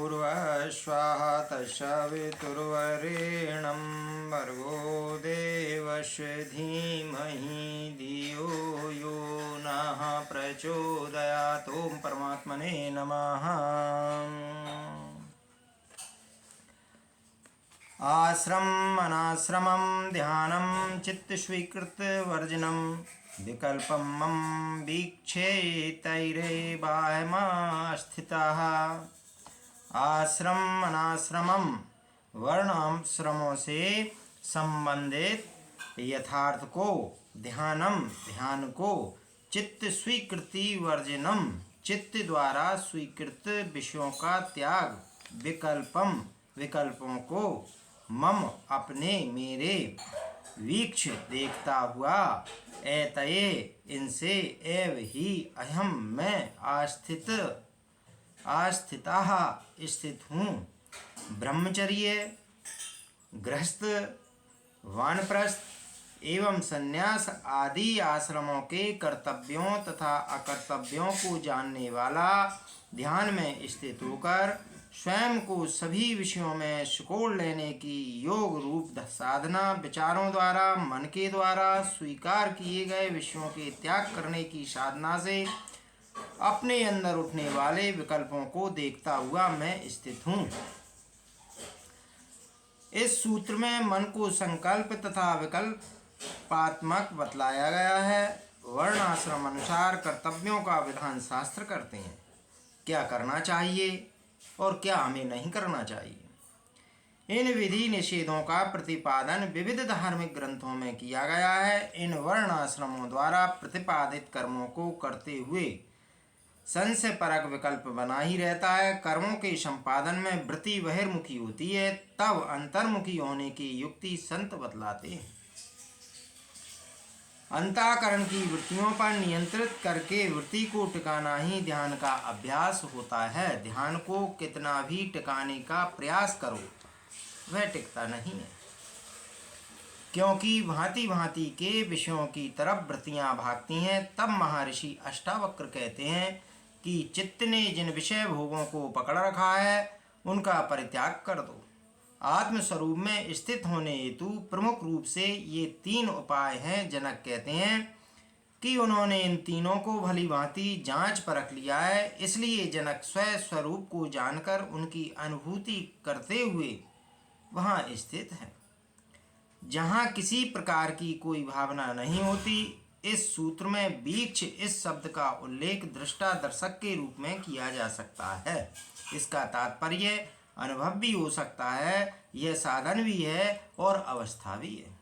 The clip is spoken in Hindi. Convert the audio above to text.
भूर्भुवस्वाः तत्सवितुर्वरेण्यं भर्गो देवस्य धीमहि धियो यो नः प्रचोदयात्। ओम परमात्मने नमः। आश्रम अनाश्रमं ध्यानं चित्तस्वीकृत वर्जनं विकल्पं मम वीक्षेतैरे बाह्यमास्थितः। आश्रम अनाश्रमम वर्णाश्रमों से संबंधित यथार्थ को, ध्यानम ध्यान को, चित्त स्वीकृति वर्जनम चित्त द्वारा स्वीकृत विषयों का त्याग, विकल्पम विकल्पों को, मम अपने मेरे, वीक्ष देखता हुआ, एतये इनसे, एव ही अहम मैं, आस्थितः स्थित हूँ। ब्रह्मचर्य, गृहस्थ, वानप्रस्थ एवं संन्यास आदि आश्रमों के कर्तव्यों तथा अकर्तव्यों को जानने वाला, ध्यान में स्थित होकर स्वयं को सभी विषयों में सिकोड़ लेने की योग रूप साधना, विचारों द्वारा, मन के द्वारा स्वीकार किए गए विषयों के त्याग करने की साधना से अपने अंदर उठने वाले विकल्पों को देखता हुआ मैं स्थित हूँ। इस सूत्र में मन को संकल्प तथा विकल्पात्मक बतलाया गया है। वर्णाश्रम अनुसार कर्तव्यों का विधान शास्त्र करते हैं, क्या करना चाहिए और क्या हमें नहीं करना चाहिए। इन विधि निषेधों का प्रतिपादन विविध धार्मिक ग्रंथों में किया गया है। इन वर्णाश्रमों द्वारा प्रतिपादित कर्मों को करते हुए संशय परक विकल्प बना ही रहता है। कर्मों के संपादन में वृत्ति बहिर्मुखी होती है, तब अंतर्मुखी होने की युक्ति संत बतलाते हैं। अंतःकरण की वृत्तियों पर नियंत्रित करके वृत्ति को टिकाना ही ध्यान का अभ्यास होता है। ध्यान को कितना भी टिकाने का प्रयास करो, वह टिकता नहीं है, क्योंकि भांति भांति के विषयों की तरफ वृत्तियां भागती हैं। तब महर्षि अष्टावक्र कहते हैं कि चित्त ने जिन विषय भोगों को पकड़ रखा है उनका परित्याग कर दो। आत्मस्वरूप में स्थित होने हेतु प्रमुख रूप से ये 3 उपाय हैं। जनक कहते हैं कि उन्होंने इन तीनों को भली भांति जांच परख लिया है, इसलिए जनक स्वयं स्वरूप को जानकर उनकी अनुभूति करते हुए वहाँ स्थित है जहाँ किसी प्रकार की कोई भावना नहीं होती। इस सूत्र में वीक्ष इस शब्द का उल्लेख दृष्टा दर्शक के रूप में किया जा सकता है। इसका तात्पर्य अनुभव भी हो सकता है, यह साधन भी है और अवस्था भी है।